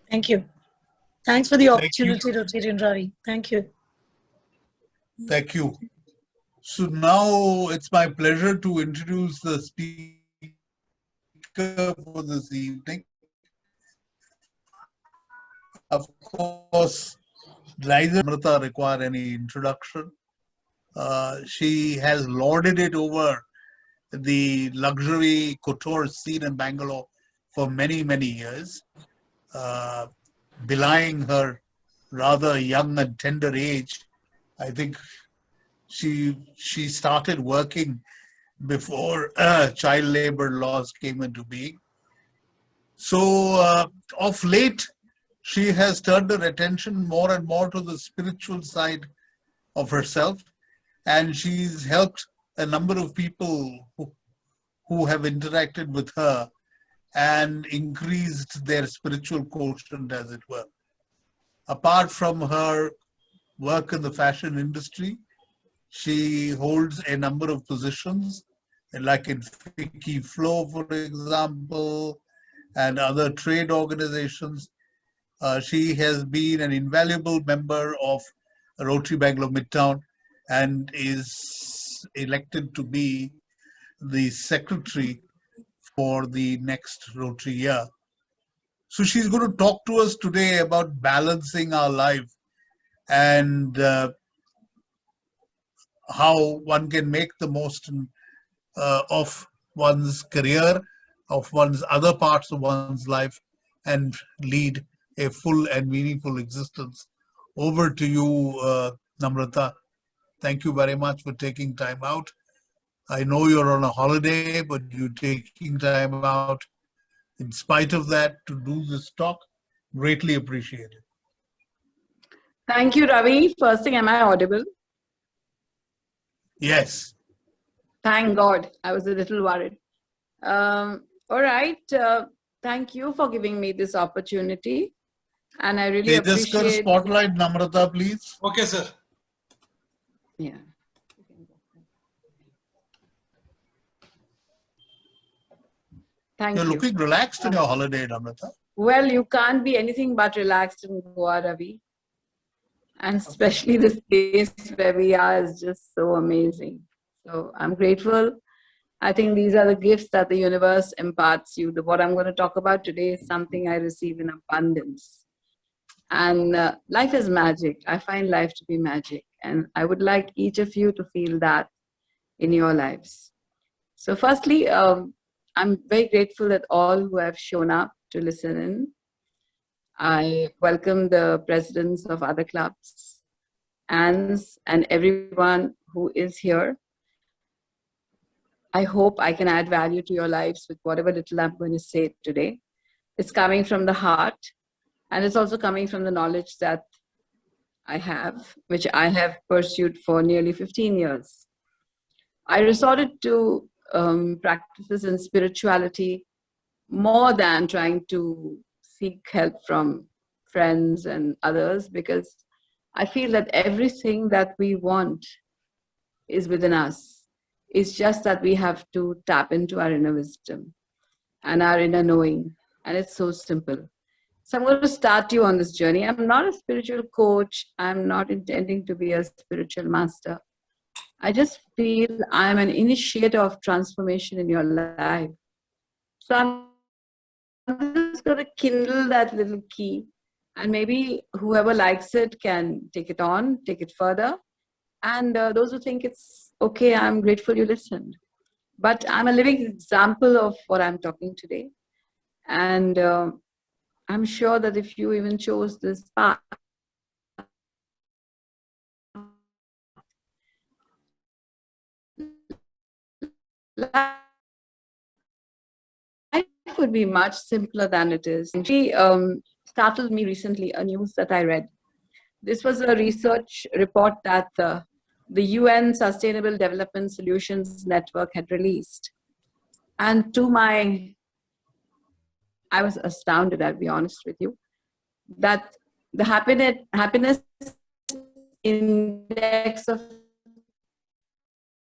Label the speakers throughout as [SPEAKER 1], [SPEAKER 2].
[SPEAKER 1] Thank you. Thanks for the
[SPEAKER 2] Thank you.
[SPEAKER 1] opportunity, Rotary and Ravi. Thank you.
[SPEAKER 2] Thank you. So now it's my pleasure to introduce the speaker for this evening. Of course, neither Namrata require any introduction. She has lorded it over the luxury couture scene in Bangalore for many, many years, belying her rather young and tender age. I think she started working before child labor laws came into being. So of late, she has turned her attention more and more to the spiritual side of herself, and she's helped a number of people who have interacted with her and increased their spiritual quotient, as it were. Apart from her work in the fashion industry, she holds a number of positions, like in Fiki Flow, for example, and other trade organizations. She has been an invaluable member of Rotary Bangalore Midtown and is elected to be the secretary for the next Rotary year. So she's going to talk to us today about balancing our life and how one can make the most of one's career, of one's other parts of one's life, and lead a full and meaningful existence. Over to you, Namrata. Thank you very much for taking time out. I know you're on a holiday, but you're taking time out in spite of that to do this talk. Greatly appreciated.
[SPEAKER 3] Thank you, Ravi. First thing, am I audible?
[SPEAKER 2] Yes.
[SPEAKER 3] Thank God. I was a little worried. All right. Thank you for giving me this opportunity. And I really appreciate...
[SPEAKER 2] Just spotlight Namrata, please.
[SPEAKER 4] Okay, sir.
[SPEAKER 3] Yeah. Thank you.
[SPEAKER 2] You're looking relaxed in your holiday, Namrata.
[SPEAKER 3] Well, you can't be anything but relaxed in Goa, Ravi. And especially this place where we are is just so amazing. So I'm grateful. I think these are the gifts that the universe imparts you. What I'm going to talk about today is something I receive in abundance. And life is magic. I find life to be magic. And I would like each of you to feel that in your lives. So firstly, I'm very grateful that all who have shown up to listen in. I welcome the presidents of other clubs and everyone who is here. I hope I can add value to your lives with whatever little I'm going to say today. It's coming from the heart, and it's also coming from the knowledge that I have, which I have pursued for nearly 15 years. I resorted to practices in spirituality more than trying to seek help from friends and others, because I feel that everything that we want is within us. It's just that we have to tap into our inner wisdom and our inner knowing. And it's so simple. So I'm going to start you on this journey. I'm not a spiritual coach. I'm not intending to be a spiritual master. I just feel I'm an initiator of transformation in your life. So I'm just going to kindle that little key, and maybe whoever likes it can take it on, take it further. And those who think it's okay, I'm grateful you listened. But I'm a living example of what I'm talking today. And I'm sure that if you even chose this path, life would be much simpler than it is. She startled me recently, a news that I read. This was a research report that the UN Sustainable Development Solutions Network had released. And I was astounded, I'll be honest with you, that the happiness index of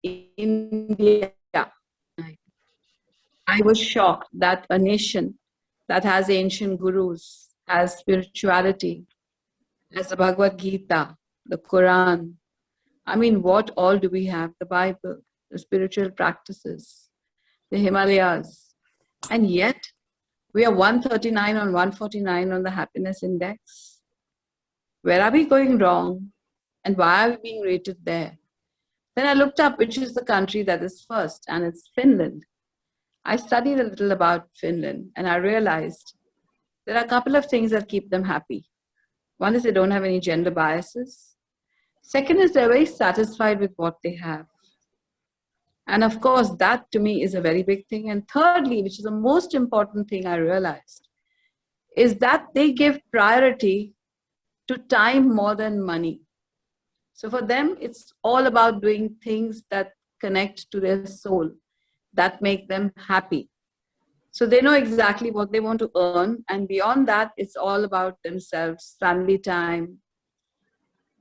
[SPEAKER 3] India, I was shocked that a nation that has ancient gurus has spirituality, has the Bhagavad Gita, the Quran. I mean, what all do we have? The Bible, the spiritual practices, the Himalayas. And yet, we are 139 on 149 on the happiness index. Where are we going wrong? And why are we being rated there? Then I looked up which is the country that is first, and it's Finland. I studied a little about Finland, and I realized there are a couple of things that keep them happy. One is they don't have any gender biases. Second is they're very satisfied with what they have. And of course, that to me is a very big thing. And thirdly, which is the most important thing I realized, is that they give priority to time more than money. So for them, it's all about doing things that connect to their soul, that make them happy. So they know exactly what they want to earn. And beyond that, it's all about themselves, family time.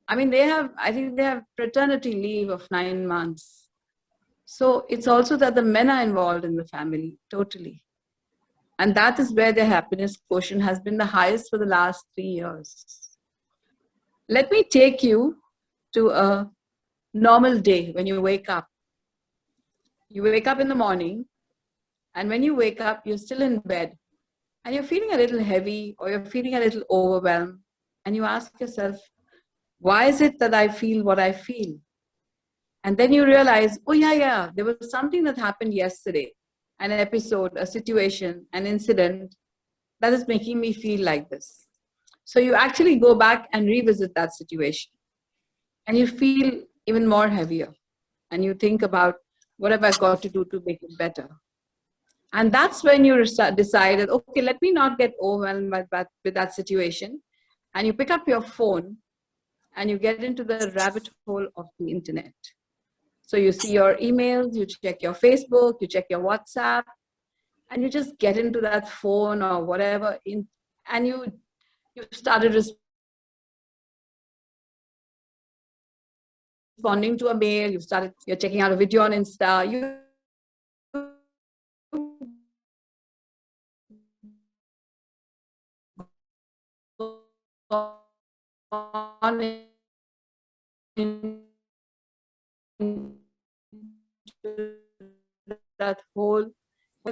[SPEAKER 3] I mean, I think they have paternity leave of 9 months. So it's also that the men are involved in the family, totally. And that is where their happiness quotient has been the highest for the last 3 years. Let me take you to a normal day when you wake up. You wake up in the morning, and when you wake up, you're still in bed, and you're feeling a little heavy or you're feeling a little overwhelmed, and you ask yourself, why is it that I feel what I feel? And then you realize, oh yeah, there was something that happened yesterday, an episode, a situation, an incident that is making me feel like this. So you actually go back and revisit that situation, and you feel even more heavier, and you think about, what have I got to do to make it better? And that's when you decided, okay, let me not get overwhelmed with that situation. And you pick up your phone and you get into the rabbit hole of the internet. So you see your emails, you check your Facebook, you check your WhatsApp, and you just get into that phone or whatever, and you started responding to a mail, you're checking out a video on Insta, you on into that whole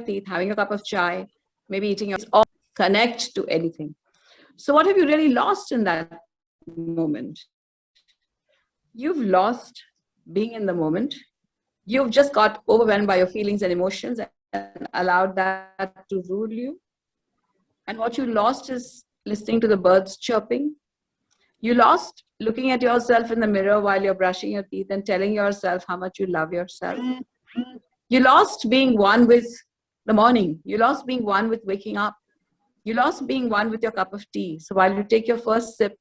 [SPEAKER 3] teeth, having a cup of chai, maybe eating your or connect to anything. So what have you really lost in that moment? You've lost being in the moment. You've just got overwhelmed by your feelings and emotions and allowed that to rule you. And what you lost is listening to the birds chirping. You lost looking at yourself in the mirror while you're brushing your teeth and telling yourself how much you love yourself. You lost being one with the morning. You lost being one with waking up. You lost being one with your cup of tea. So while you take your first sip,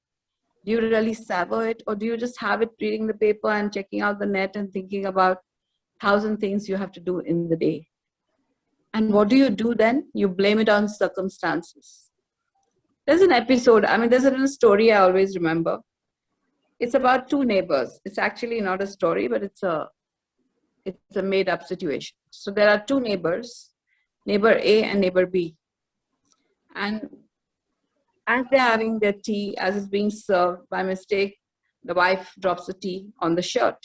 [SPEAKER 3] do you really savor it, or do you just have it reading the paper and checking out the net and thinking about 1,000 things you have to do in the day? And what do you do then? You blame it on circumstances. There's an episode, there's a little story I always remember. It's about two neighbors. It's actually not a story, but it's a made-up situation. So there are two neighbors, neighbor A and neighbor B. And as they're having their tea, as it's being served, by mistake, the wife drops the tea on the shirt.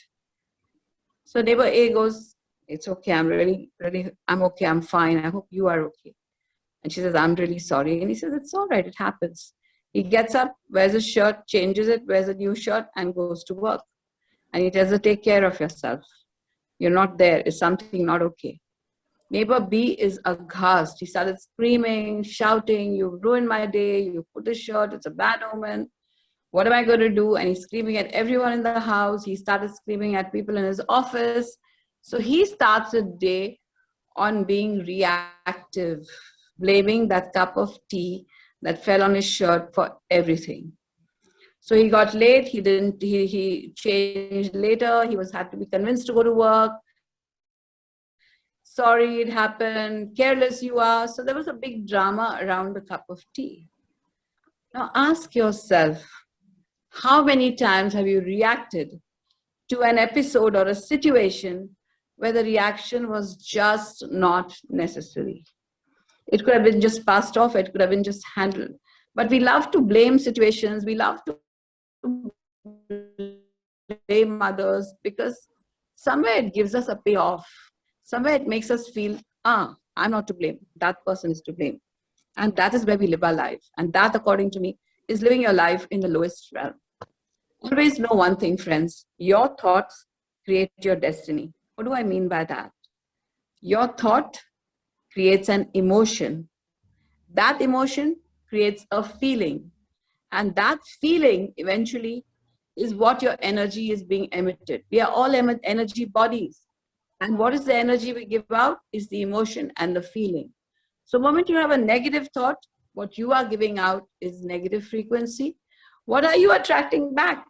[SPEAKER 3] So neighbor A goes, it's okay, I'm okay, I'm fine, I hope you are okay. And she says, I'm really sorry. And he says, it's all right, it happens. He gets up, wears a shirt, changes it, wears a new shirt, and goes to work. And he tells her, take care of yourself. You're not there, is something not okay? Neighbor B is aghast. He started screaming, shouting, you ruined my day, you put this shirt, it's a bad omen. What am I going to do? And he's screaming at everyone in the house. He started screaming at people in his office. So he starts a day on being reactive, blaming that cup of tea that fell on his shirt for everything. So he got late, he changed later, had to be convinced to go to work. Sorry, it happened, careless you are. So there was a big drama around the cup of tea. Now ask yourself, how many times have you reacted to an episode or a situation where the reaction was just not necessary? It could have been just passed off, it could have been just handled. But we love to blame situations. We love to blame others because somewhere it gives us a payoff. Somewhere it makes us feel, I'm not to blame. That person is to blame. And that is where we live our life. And that, according to me, is living your life in the lowest realm. Always know one thing, friends. Your thoughts create your destiny. What do I mean by that? Your thought creates an emotion. That emotion creates a feeling. And that feeling eventually is what your energy is being emitted. We are all energy bodies. And what is the energy we give out is the emotion and the feeling. So the moment you have a negative thought, what you are giving out is negative frequency. What are you attracting back?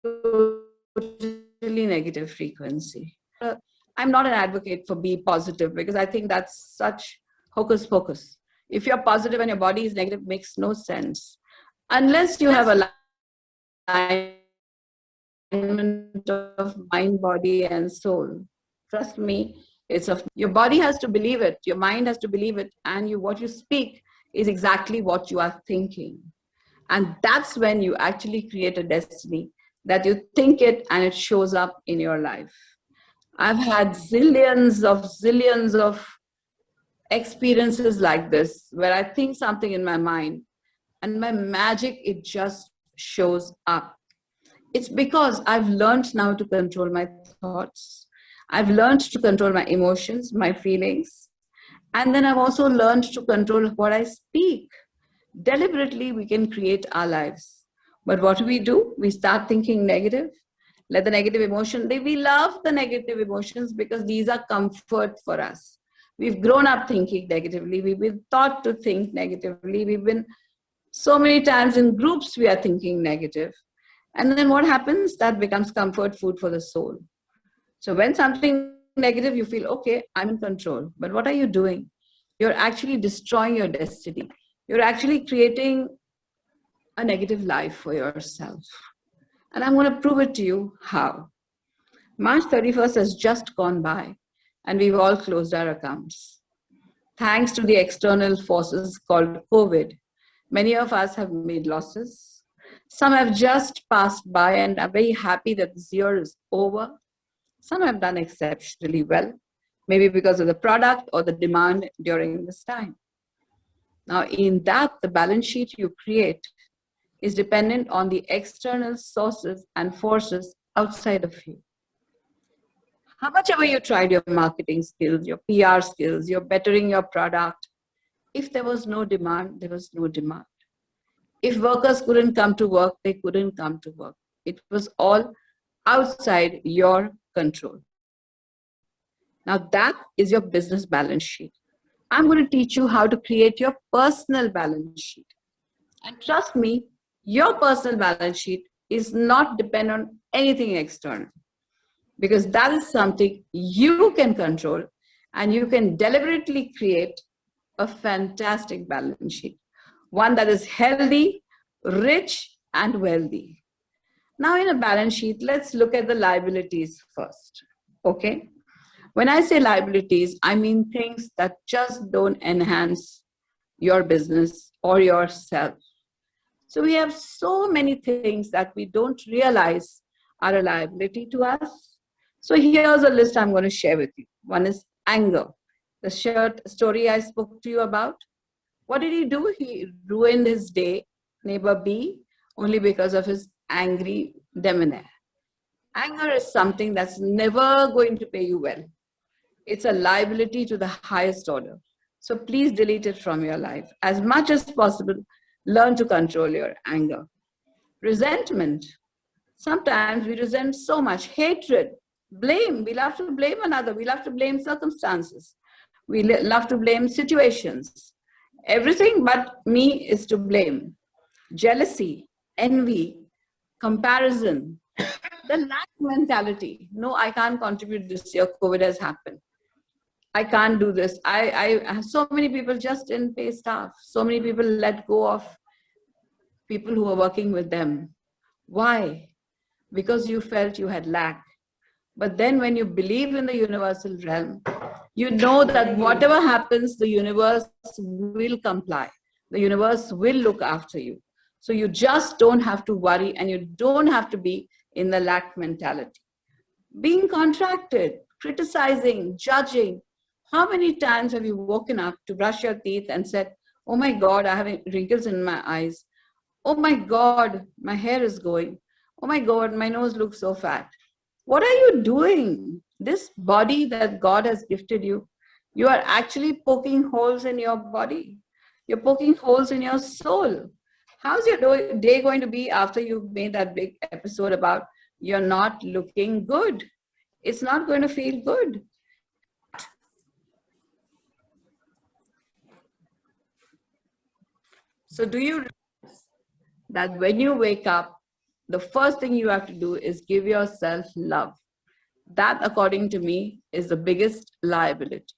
[SPEAKER 3] Totally negative frequency. I'm not an advocate for be positive because I think that's such hocus pocus. If you're positive and your body is negative, it makes no sense. Unless you have alignment of mind, body, and soul. Trust me, your body has to believe it, your mind has to believe it, and what you speak is exactly what you are thinking. And that's when you actually create a destiny, that you think it and it shows up in your life. I've had zillions of experiences like this where I think something in my mind and my magic, it just shows up. It's because I've learned now to control my thoughts. I've learned to control my emotions, my feelings. And then I've also learned to control what I speak. Deliberately, we can create our lives. But what do? We start thinking negative. Let the negative emotion, we love the negative emotions because these are comfort for us. We've grown up thinking negatively. We've been taught to think negatively. We've been so many times in groups, we are thinking negative. And then what happens? That becomes comfort food for the soul. So when something negative, you feel, okay, I'm in control. But what are you doing? You're actually destroying your destiny. You're actually creating a negative life for yourself. And I'm going to prove it to you how. March 31st has just gone by and we've all closed our accounts. Thanks to the external forces called COVID, many of us have made losses. Some have just passed by and are very happy that this year is over. Some have done exceptionally well, maybe because of the product or the demand during this time. Now, in that, the balance sheet you create is dependent on the external sources and forces outside of you. How much ever you tried your marketing skills, your PR skills, you're bettering your product, if there was no demand, there was no demand. If workers couldn't come to work, they couldn't come to work. It was all outside your control. Now that is your business balance sheet. I'm going to teach you how to create your personal balance sheet. And trust me, your personal balance sheet is not dependent on anything external, because that is something you can control and you can deliberately create a fantastic balance sheet, one that is healthy, rich, and wealthy. Now in a balance sheet, let's look at the liabilities first, okay? When I say liabilities, I mean things that just don't enhance your business or yourself. So we have so many things that we don't realize are a liability to us. So here's a list I'm going to share with you. One is anger. The short story I spoke to you about. What did he do? He ruined his day, neighbor B, only because of his angry demeanor. Anger is something that's never going to pay you well. It's a liability to the highest order. So please delete it from your life. As much as possible, learn to control your anger. Resentment. Sometimes we resent so much. Hatred. Blame. We love to blame another. We love to blame circumstances. We love to blame situations. Everything but me is to blame. Jealousy, envy, comparison, the lack mentality. No, I can't contribute this year. COVID has happened. I can't do this. So many people just didn't pay staff. So many people let go of people who were working with them. Why? Because you felt you had lack. But then when you believe in the universal realm, you know that whatever happens, the universe will comply. The universe will look after you. So you just don't have to worry, and you don't have to be in the lack mentality. Being contracted, criticizing, judging. How many times have you woken up to brush your teeth and said, "Oh my God, I have wrinkles in my eyes. Oh my God, my hair is going. Oh my God, my nose looks so fat." What are you doing? This body that God has gifted you, you are actually poking holes in your body. You're poking holes in your soul. How's your day going to be after you've made that big episode about you're not looking good? It's not going to feel good. So, do you realize that when you wake up, the first thing you have to do is give yourself love? That, according to me, is the biggest liability.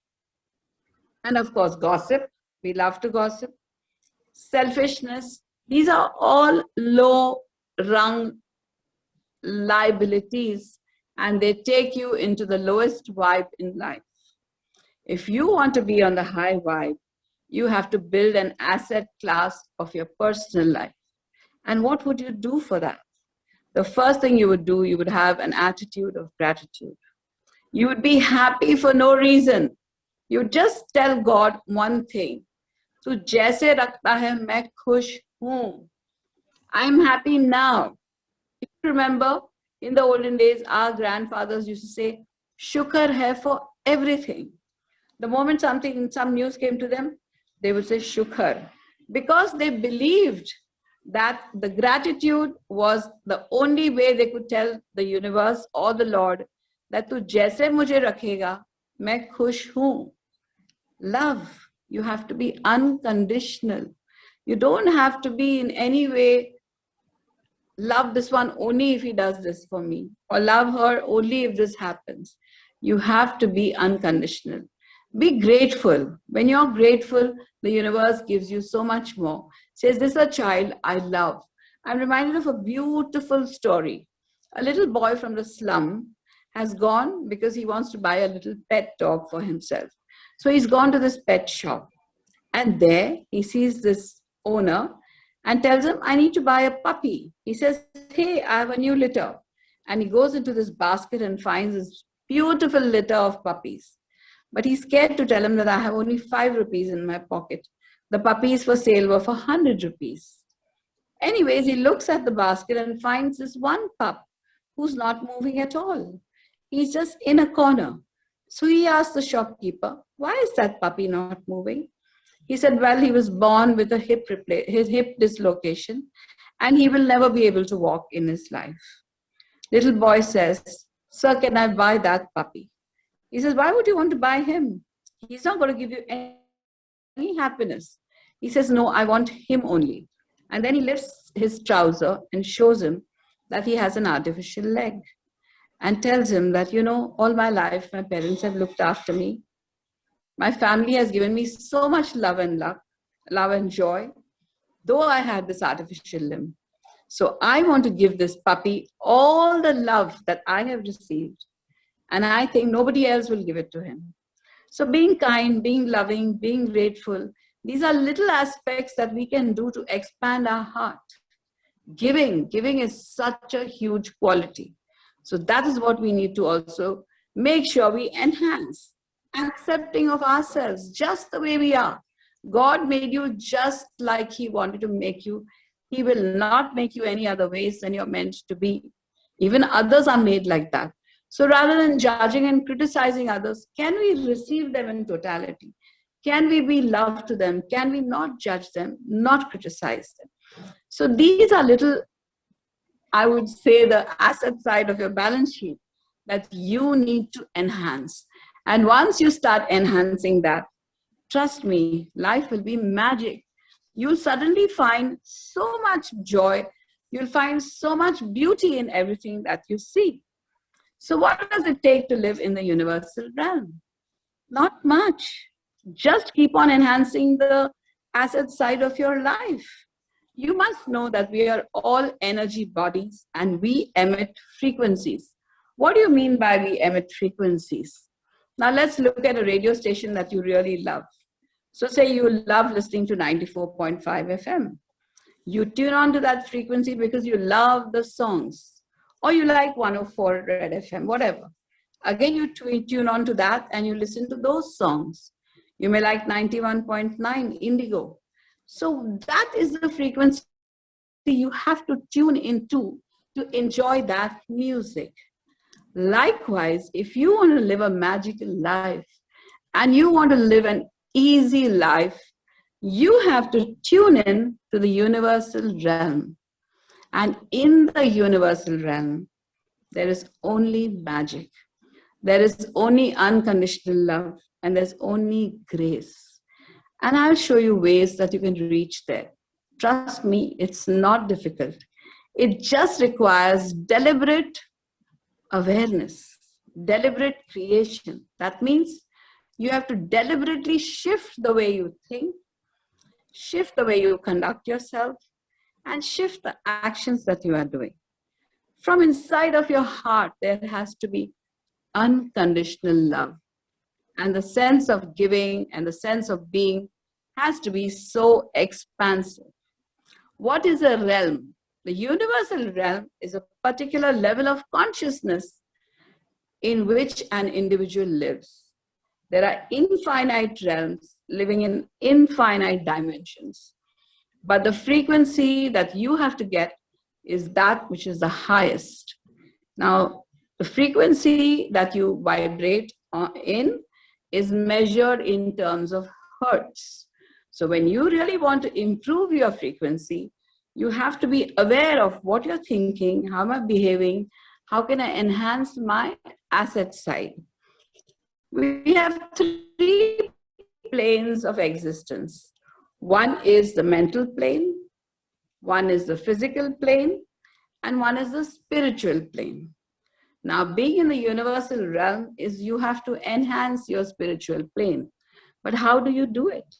[SPEAKER 3] And of course, gossip. We love to gossip. Selfishness. These are all low rung liabilities, and they take you into the lowest vibe in life. If you want to be on the high vibe, you have to build an asset class of your personal life. And what would you do for that? The first thing you would do, you would have an attitude of gratitude. You would be happy for no reason. You just tell God one thing. "तू जैसे रखता है मैं खुश हूँ." I'm happy now. You remember, in the olden days, our grandfathers used to say, "Shukar hai" for everything. The moment some news came to them, they would say "Shukar," because they believed that the gratitude was the only way they could tell the universe or the Lord that "तू जैसे मुझे रखेगा, मैं खुश हूँ." Love, you have to be unconditional. You don't have to be in any way, love this one only if he does this for me, or love her only if this happens. You have to be unconditional. Be grateful. When you're grateful, the universe gives you so much more. Says, "This is a child I love." I'm reminded of a beautiful story. A little boy from the slum has gone because he wants to buy a little pet dog for himself. So he's gone to this pet shop, and there he sees this owner and tells him, "I need to buy a puppy." He says, "Hey, I have a new litter." And he goes into this basket and finds this beautiful litter of puppies. But he's scared to tell him that "I have only 5 rupees in my pocket. The puppies for sale were for 100 rupees. Anyways, he looks at the basket and finds this one pup who's not moving at all. He's just in a corner. So he asked the shopkeeper, "Why is that puppy not moving?" He said, "Well, he was born with a his hip dislocation, and he will never be able to walk in his life." Little boy says, "Sir, can I buy that puppy?" He says, "Why would you want to buy him? He's not going to give you any happiness." He says, "No, I want him only." And then he lifts his trouser and shows him that he has an artificial leg, and tells him that, "All my life, my parents have looked after me. My family has given me so much love and luck, love and joy, though I had this artificial limb. So I want to give this puppy all the love that I have received. And I think nobody else will give it to him." So being kind, being loving, being grateful, these are little aspects that we can do to expand our heart. Giving is such a huge quality. So that is what we need to also make sure we enhance. Accepting of ourselves just the way we are. God made you just like He wanted to make you. He will not make you any other ways than you're meant to be. Even others are made like that. So rather than judging and criticizing others, can we receive them in totality? Can we be love to them? Can we not judge them, not criticize them? So these are little, I would say, the asset side of your balance sheet that you need to enhance. And once you start enhancing that, trust me, life will be magic. You'll suddenly find so much joy. You'll find so much beauty in everything that you see. So what does it take to live in the universal realm? Not much. Just keep on enhancing the asset side of your life. You must know that we are all energy bodies and we emit frequencies. What do you mean by we emit frequencies? Now let's look at a radio station that you really love. So say you love listening to 94.5 FM. You tune on to that frequency because you love the songs, or you like 104 Red FM, whatever. Again, you tune on to that and you listen to those songs. You may like 91.9 Indigo. So that is the frequency you have to tune into to enjoy that music. Likewise, if you want to live a magical life and you want to live an easy life, you have to tune in to the universal realm. And in the universal realm, there is only magic. There is only unconditional love, and there's only grace. And I'll show you ways that you can reach there. Trust me, it's not difficult. It just requires deliberate awareness, deliberate creation. That means you have to deliberately shift the way you think, shift the way you conduct yourself, and shift the actions that you are doing. From inside of your heart, there has to be unconditional love. And the sense of giving and the sense of being has to be so expansive. What is a realm? The universal realm is a particular level of consciousness in which an individual lives. There are infinite realms living in infinite dimensions. But the frequency that you have to get is that which is the highest. Now, the frequency that you vibrate in is measured in terms of hertz. So when you really want to improve your frequency, you have to be aware of what you're thinking, how am I behaving, how can I enhance my asset side. We have three planes of existence. One is the mental plane, one is the physical plane, and one is the spiritual plane. Now, being in the universal realm is you have to enhance your spiritual plane. But how do you do it?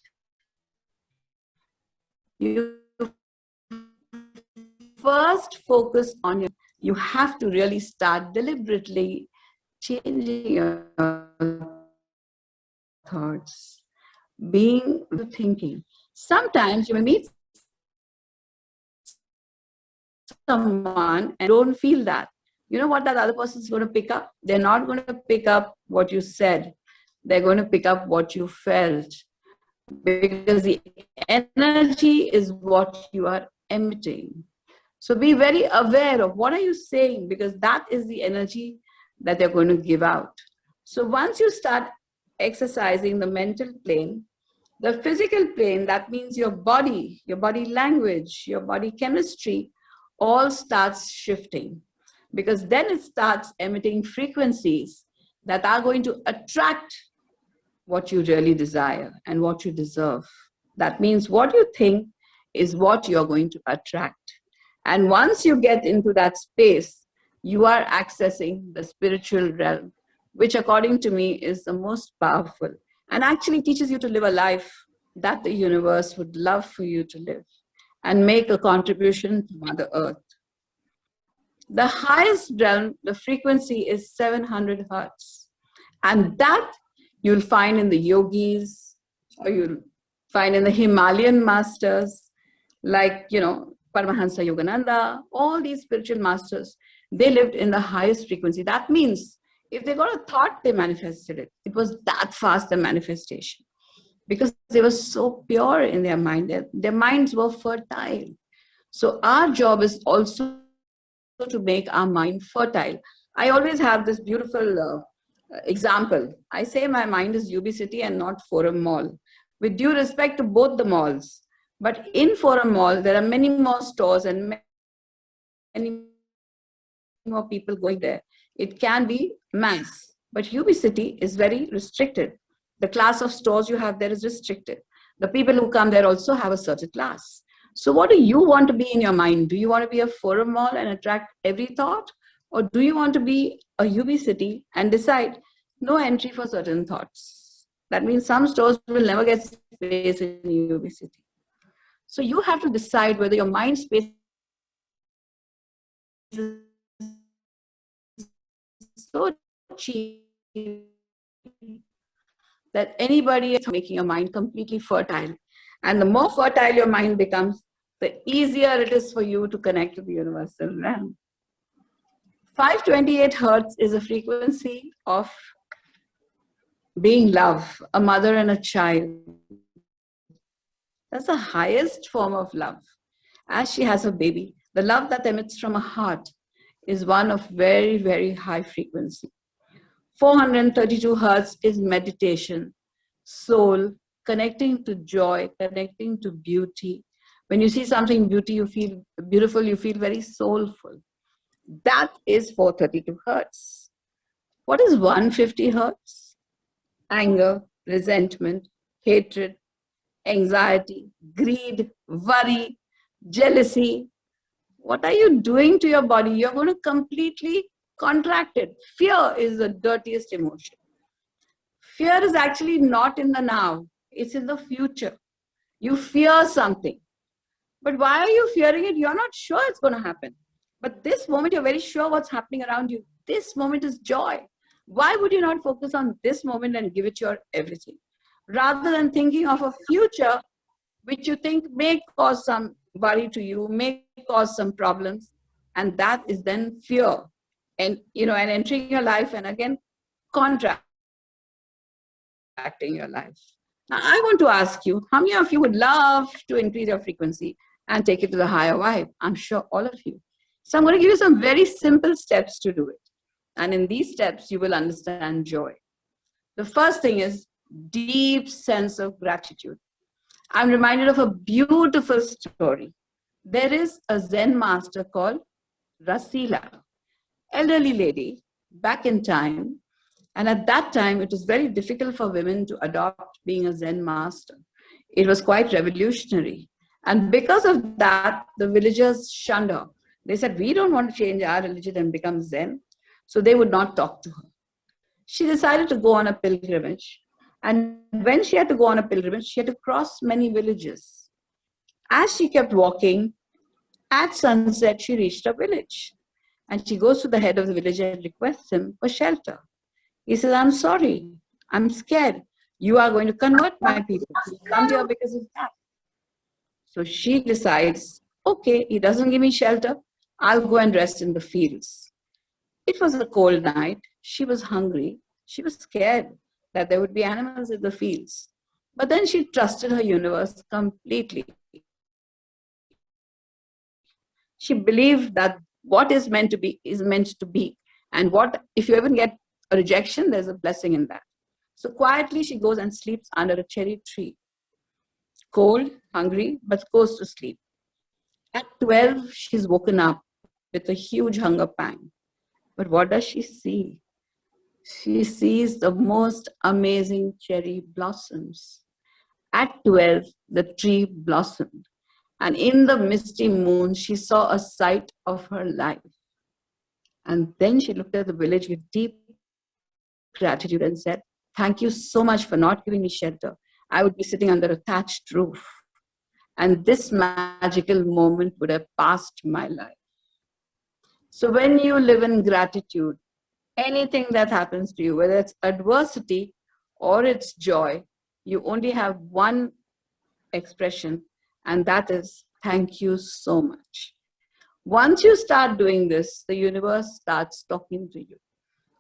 [SPEAKER 3] You first focus on your, you have to really start deliberately changing your thoughts, being thinking. Sometimes you may meet someone and don't feel that. You know what that other person is going to pick up? They're not going to pick up what you said. They're going to pick up what you felt. Because the energy is what you are emitting. So be very aware of what are you saying, because that is the energy that they're going to give out. So once you start exercising the mental plane, the physical plane, that means your body language, your body chemistry, all starts shifting. Because then it starts emitting frequencies that are going to attract what you really desire and what you deserve. That means what you think is what you're going to attract. And once you get into that space, you are accessing the spiritual realm, which according to me is the most powerful and actually teaches you to live a life that the universe would love for you to live and make a contribution to Mother Earth. The highest realm, the frequency is 700 hertz. And that you'll find in the yogis, or you'll find in the Himalayan masters, like, Paramahansa Yogananda, all these spiritual masters, they lived in the highest frequency. That means if they got a thought, they manifested it. It was that fast a manifestation because they were so pure in their mind. Their minds were fertile. So our job is also to make our mind fertile. I always have this beautiful example. I say my mind is UB City and not Forum Mall. With due respect to both the malls, but in Forum Mall, there are many more stores and many more people going there. It can be mass, but UB City is very restricted. The class of stores you have there is restricted. The people who come there also have a certain class. So what do you want to be in your mind? Do you want to be a Forum Mall and attract every thought? Or do you want to be a UB City and decide no entry for certain thoughts? That means some stores will never get space in UB City. So you have to decide whether your mind space is so cheap that anybody is making your mind completely fertile. And the more fertile your mind becomes, the easier it is for you to connect to the universal realm. 528 hertz is a frequency of being love, a mother and a child. That's the highest form of love. As she has a baby, the love that emits from a heart is one of very, very high frequency. 432 hertz is meditation, soul, connecting to joy, connecting to beauty. When you see something beautiful, you feel very soulful. That is 432 hertz. What is 150 hertz? Anger, resentment, hatred, anxiety, greed, worry, jealousy. What are you doing to your body? You're going to completely contract it. Fear is the dirtiest emotion. Fear is actually not in the now, it's in the future. You fear something. But why are you fearing it? You're not sure it's going to happen. But this moment, you're very sure what's happening around you. This moment is joy. Why would you not focus on this moment and give it your everything? Rather than thinking of a future which you think may cause some worry to you, may cause some problems. And that is then fear. And, and entering your life and again, contracting your life. Now, I want to ask you, how many of you would love to increase your frequency and take it to the higher vibe? I'm sure all of you. So I'm going to give you some very simple steps to do it. And in these steps, you will understand joy. The first thing is deep sense of gratitude. I'm reminded of a beautiful story. There is a Zen master called Rasila, elderly lady, back in time. And at that time, it was very difficult for women to adopt being a Zen master. It was quite revolutionary. And because of that, the villagers shunned her. They said, we don't want to change our religion and become Zen. So they would not talk to her. She decided to go on a pilgrimage. And when she had to go on a pilgrimage, she had to cross many villages. As she kept walking, at sunset, she reached a village. And she goes to the head of the village and requests him for shelter. He says, I'm sorry, I'm scared. You are going to convert my people. We come here because of that. So she decides, okay, he doesn't give me shelter. I'll go and rest in the fields. It was a cold night. She was hungry. She was scared that there would be animals in the fields. But then she trusted her universe completely. She believed that what is meant to be is meant to be. And what, if you even get a rejection, there's a blessing in that. So quietly, she goes and sleeps under a cherry tree. Cold, hungry, but goes to sleep. At 12, she's woken up with a huge hunger pang. But what does she see? She sees the most amazing cherry blossoms. At 12, the tree blossomed. And in the misty moon, she saw a sight of her life. And then she looked at the village with deep gratitude and said, thank you so much for not giving me shelter. I would be sitting under a thatched roof. And this magical moment would have passed my life. So when you live in gratitude, anything that happens to you, whether it's adversity or it's joy, you only have one expression, and that is, thank you so much. Once you start doing this, the universe starts talking to you.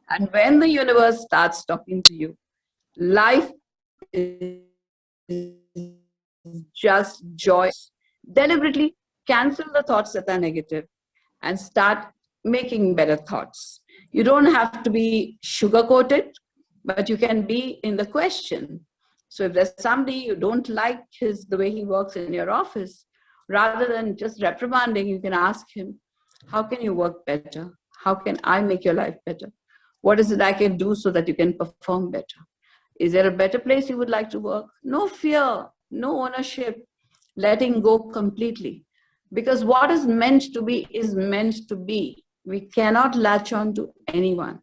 [SPEAKER 3] And when the universe starts talking to you, life is just joy. Deliberately cancel the thoughts that are negative and start making better thoughts. You don't have to be sugar-coated, but you can be in the question. So if there's somebody you don't like the way he works in your office, rather than just reprimanding, you can ask him, how can you work better? How can I make your life better? What is it I can do so that you can perform better? Is there a better place you would like to work? No fear, no ownership, letting go completely. Because what is meant to be is meant to be. We cannot latch on to anyone.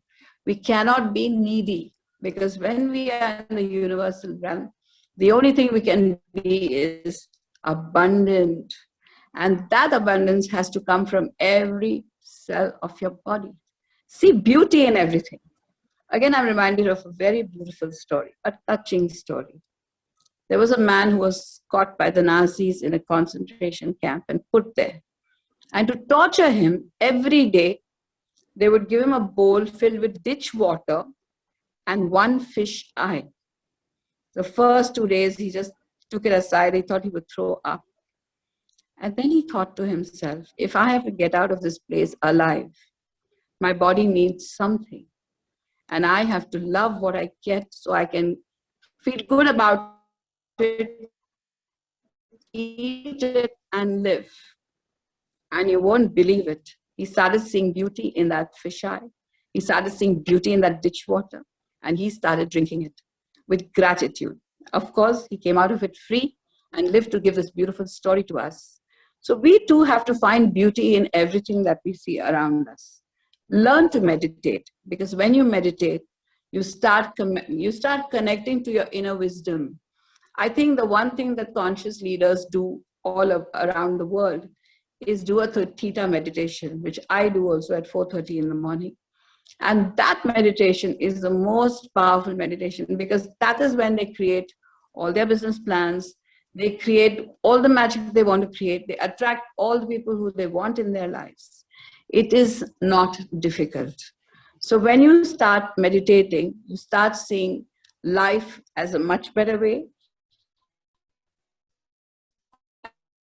[SPEAKER 3] We cannot be needy, because when we are in the universal realm, the only thing we can be is abundant. And that abundance has to come from every cell of your body. See beauty in everything. Again, I'm reminded of a very beautiful story, a touching story. There was a man who was caught by the Nazis in a concentration camp and put there. And to torture him every day, they would give him a bowl filled with ditch water and one fish eye. The first 2 days, he just took it aside. He thought he would throw up. And then he thought to himself, if I have to get out of this place alive, my body needs something. And I have to love what I get so I can feel good about it, eat it, and live. And you won't believe it. He started seeing beauty in that fish eye. He started seeing beauty in that ditch water. And he started drinking it with gratitude. Of course, he came out of it free and lived to give this beautiful story to us. So we too have to find beauty in everything that we see around us. Learn to meditate, because when you meditate, you start connecting to your inner wisdom. I think the one thing that conscious leaders do around the world is do a theta meditation, which I do also at 4:30 in the morning. And that meditation is the most powerful meditation, because that is when they create all their business plans. They create all the magic they want to create. They attract all the people who they want in their lives. It is not difficult. So when you start meditating, you start seeing life as a much better way.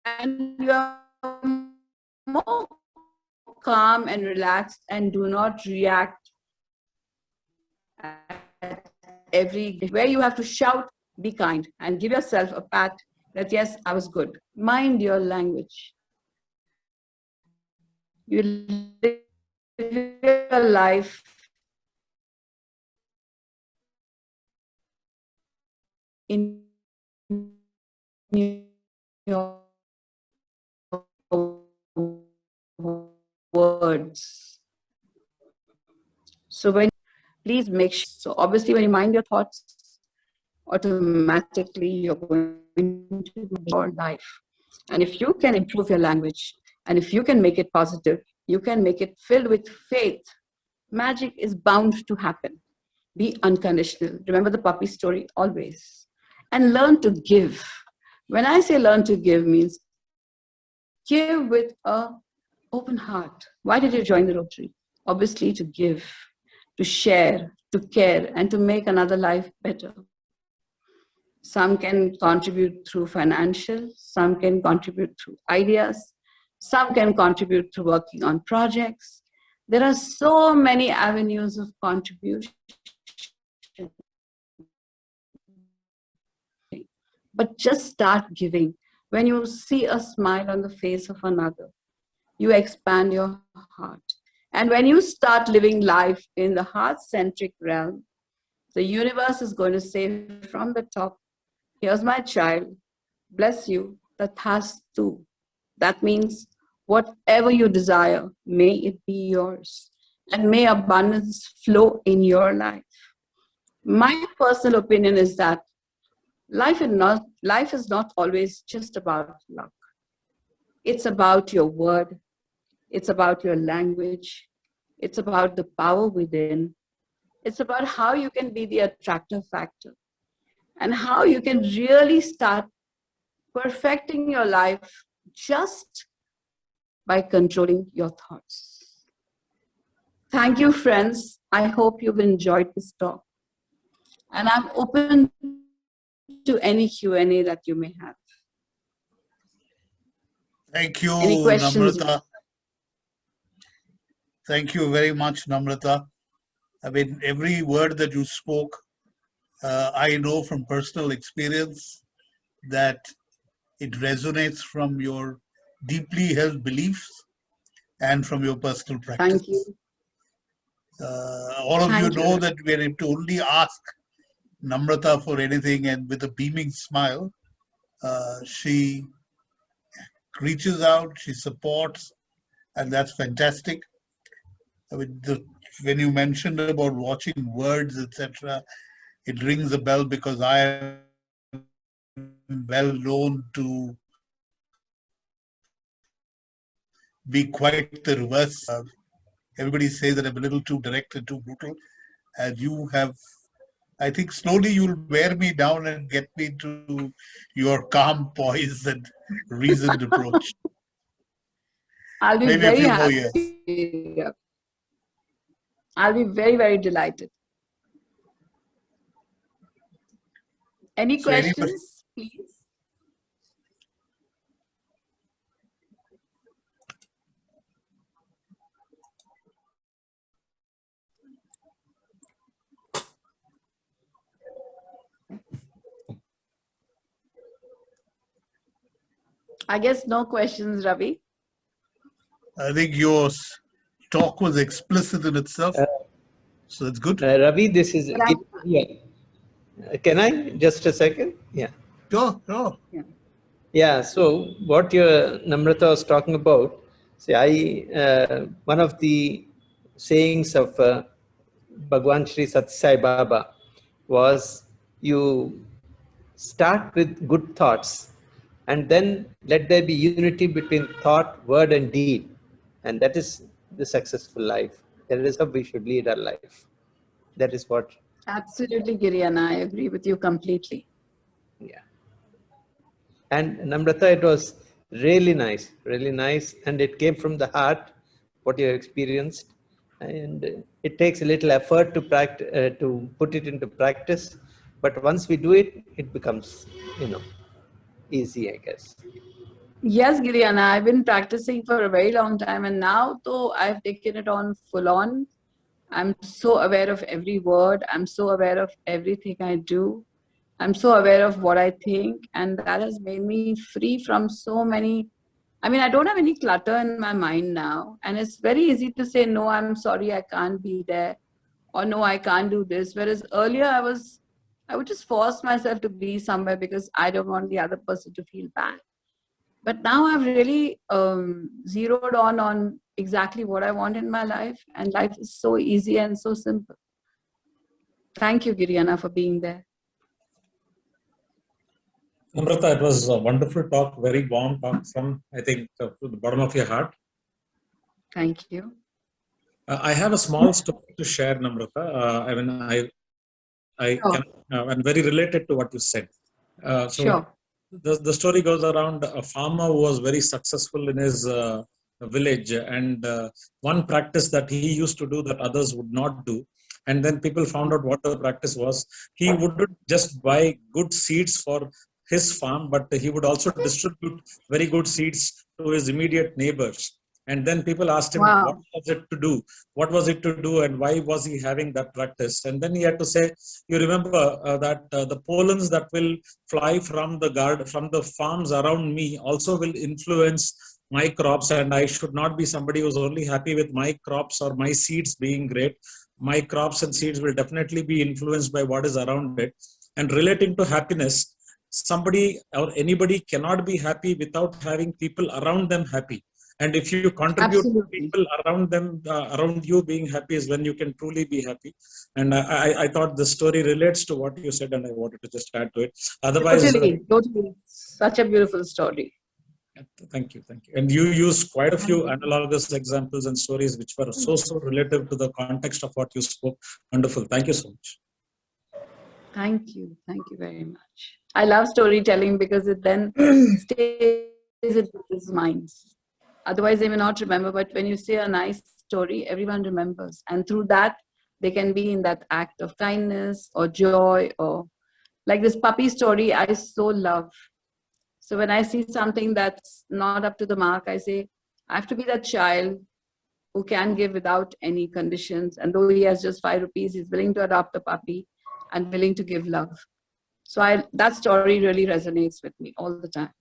[SPEAKER 3] And you are more calm and relaxed and do not react at every where you have to shout. Be kind and give yourself a pat that yes, I was good. Mind your language. You live your life in your words. So when please make sure. So obviously when you mind your thoughts, automatically you're going to your life. And if you can improve your language, and if you can make it positive, you can make it filled with faith, magic is bound to happen. Be unconditional. Remember the puppy story always. And learn to give. When I say learn to give, means give with an open heart. Why did you join the Rotary? Obviously to give, to share, to care, and to make another life better. Some can contribute through financial, some can contribute through ideas, some can contribute through working on projects. There are so many avenues of contribution. But just start giving. When you see a smile on the face of another, you expand your heart. And when you start living life in the heart-centric realm, the universe is going to say from the top, here's my child, bless you, tathastu. That means whatever you desire, may it be yours. And may abundance flow in your life. My personal opinion is that life is not always just about luck. It's about your word. It's about your language. It's about the power within. It's about how you can be the attractive factor and how you can really start perfecting your life just by controlling your thoughts. Thank you, friends. I hope you've enjoyed this talk. And I'm open to any Q&A that you may have.
[SPEAKER 2] Thank you,
[SPEAKER 3] Any questions?
[SPEAKER 2] Namrata. Thank you very much, Namrata. I mean, every word that you spoke, I know from personal experience that it resonates from your deeply held beliefs and from your personal practice.
[SPEAKER 3] Thank you.
[SPEAKER 2] All of you know that we are able to only ask Namrata for anything, and with a beaming smile, she reaches out, she supports, and that's fantastic. I mean, when you mentioned about watching words, etc., it rings a bell, because I am well known to be quite the reverse. everybody says that I'm a little too direct and too brutal. And you have, I think slowly you'll wear me down and get me to your calm poise and reasoned approach.
[SPEAKER 3] I'll be
[SPEAKER 2] Maybe a
[SPEAKER 3] very
[SPEAKER 2] few more years.
[SPEAKER 3] happy. I'll be very, very delighted. Any
[SPEAKER 2] So anybody,
[SPEAKER 3] questions, please? I guess no questions, Ravi.
[SPEAKER 2] I think your talk was explicit in itself. So that's good.
[SPEAKER 4] Ravi, this is,
[SPEAKER 3] But
[SPEAKER 4] yeah. Can I? Just a second? Yeah.
[SPEAKER 2] Sure, sure.
[SPEAKER 4] Yeah, so what your Namrata was talking about, see, one of the sayings of Bhagwan Sri Sathya Sai Baba was, you start with good thoughts and then let there be unity between thought, word and deed. And that is the successful life. That is how we should lead our life. That is what.
[SPEAKER 3] absolutely, Giriana, I agree with you completely.
[SPEAKER 4] Yeah. And Namrata, it was really nice, and it came from the heart, what you experienced, and it takes a little effort to practice, to put it into practice, but once we do it, it becomes, easy, I guess.
[SPEAKER 3] Yes, Giriana, I've been practicing for a very long time, and now though I've taken it on full on, I'm so aware of every word. I'm so aware of everything I do. I'm so aware of what I think, and that has made me free from so many. I mean, I don't have any clutter in my mind now, and it's very easy to say, no, I'm sorry, I can't be there, or no, I can't do this. Whereas earlier I would just force myself to be somewhere because I don't want the other person to feel bad. But now I've really zeroed on exactly what I want in my life, and life is so easy and so simple. Thank you, Giriana, for being there.
[SPEAKER 5] Namrata, it was a wonderful talk, very warm talk from, I think, to the bottom of your heart.
[SPEAKER 3] Thank you.
[SPEAKER 5] I have a small story to share, Namrata. I
[SPEAKER 3] Sure.
[SPEAKER 5] can, and very related to what you said.
[SPEAKER 3] Sure.
[SPEAKER 5] The story goes around a farmer who was very successful in his village, and one practice that he used to do that others would not do. And then people found out what the practice was. He wouldn't just buy good seeds for his farm, but he would also distribute very good seeds to his immediate neighbors. And then people asked him,
[SPEAKER 3] Wow.
[SPEAKER 5] what was it to do? What was it to do, and why was he having that practice? And then he had to say, you remember that the pollens that will fly from the garden, from the farms around me, also will influence my crops, and I should not be somebody who's only happy with my crops or my seeds being great. My crops and seeds will definitely be influenced by what is around it. And relating to happiness, somebody or anybody cannot be happy without having people around them happy. And if you contribute to
[SPEAKER 3] Absolutely.
[SPEAKER 5] people around them, around you being happy, is when you can truly be happy. And I thought the story relates to what you said, and I wanted to just add to it. Otherwise,
[SPEAKER 3] Totally. Such a beautiful story.
[SPEAKER 5] thank you. And you used quite a few analogous examples and stories which were so relative to the context of what you spoke. Wonderful. Thank you so much.
[SPEAKER 3] Thank you. Thank you very much. I love storytelling because it then stays in people's minds. Otherwise, they may not remember. But when you say a nice story, everyone remembers. And through that, they can be in that act of kindness or joy, or like this puppy story, I so love. So when I see something that's not up to the mark, I say, I have to be that child who can give without any conditions. And though he has just 5 rupees, he's willing to adopt a puppy and willing to give love. So that story really resonates with me all the time.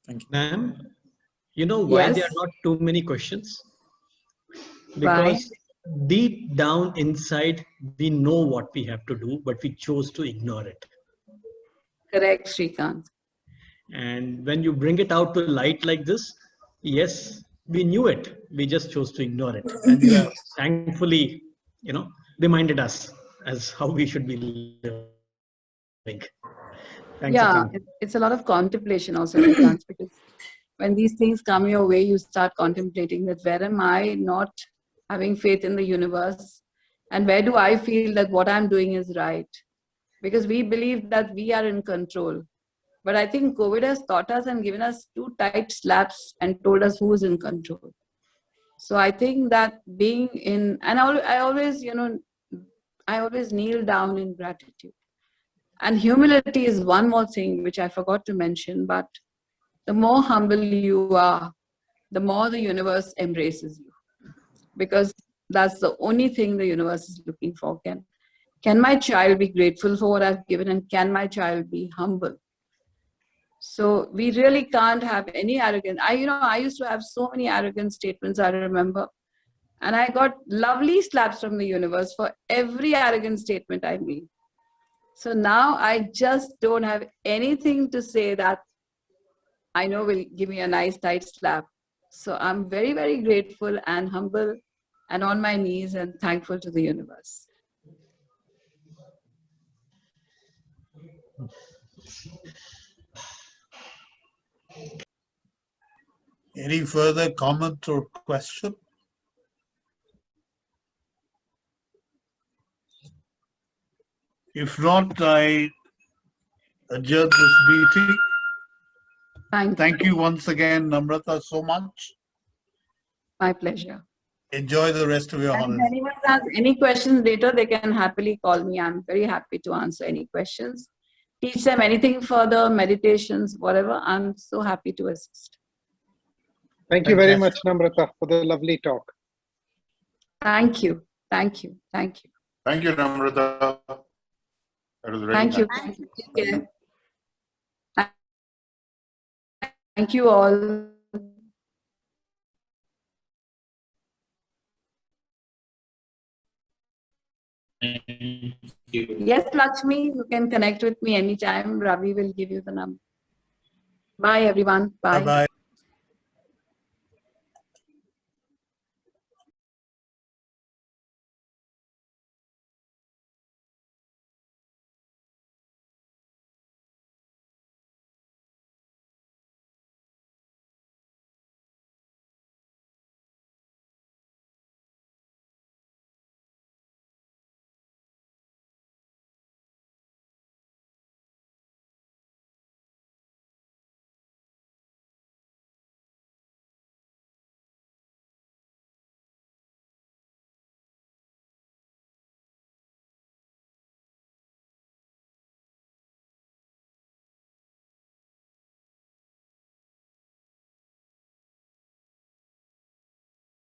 [SPEAKER 5] Thank you.
[SPEAKER 6] Ma'am, you know why there
[SPEAKER 3] Yes.
[SPEAKER 6] are not too many questions? Because deep down inside, we know what we have to do, but we chose to ignore it.
[SPEAKER 3] Correct, Srikanth.
[SPEAKER 6] And when you bring it out to light like this, yes, we knew it. We just chose to ignore it. And you have thankfully, reminded us as how we should be living. Thanks
[SPEAKER 3] Yeah,
[SPEAKER 6] again.
[SPEAKER 3] it's a lot of contemplation also, Srikanth, because when these things come your way, you start contemplating that where am I not having faith in the universe? And where do I feel that what I'm doing is right? Because we believe that we are in control. But I think COVID has taught us and given us two tight slaps and told us who is in control. So I think that being in, and I always, I always kneel down in gratitude. And humility is one more thing which I forgot to mention, but the more humble you are, the more the universe embraces you. Because that's the only thing the universe is looking for. Can my child be grateful for what I've given, and can my child be humble? So we really can't have any arrogance. I used to have so many arrogant statements, I remember. And I got lovely slaps from the universe for every arrogant statement I made. So now I just don't have anything to say that I know will give me a nice tight slap. So I'm very, very grateful and humble and on my knees and thankful to the universe.
[SPEAKER 2] Any further comment or question? If not, I adjourn this meeting. Thank you once again, Namrata, so much.
[SPEAKER 3] My pleasure.
[SPEAKER 2] Enjoy the rest of your
[SPEAKER 3] And
[SPEAKER 2] holiday.
[SPEAKER 3] if anyone has any questions later, they can happily call me. I'm very happy to answer any questions. Teach them anything further, meditations, whatever. I'm so happy to assist.
[SPEAKER 7] Thank you very much, Namrata, for the lovely talk.
[SPEAKER 3] Thank you. Thank you. Thank you.
[SPEAKER 8] Thank you, Namrata. That was very
[SPEAKER 3] Thank
[SPEAKER 8] nice.
[SPEAKER 3] you. Thank you. Take care. Thank you all. Yes, Lakshmi, you can connect with me anytime. Ravi will give you the number. Bye, everyone. Bye.
[SPEAKER 2] Bye-bye.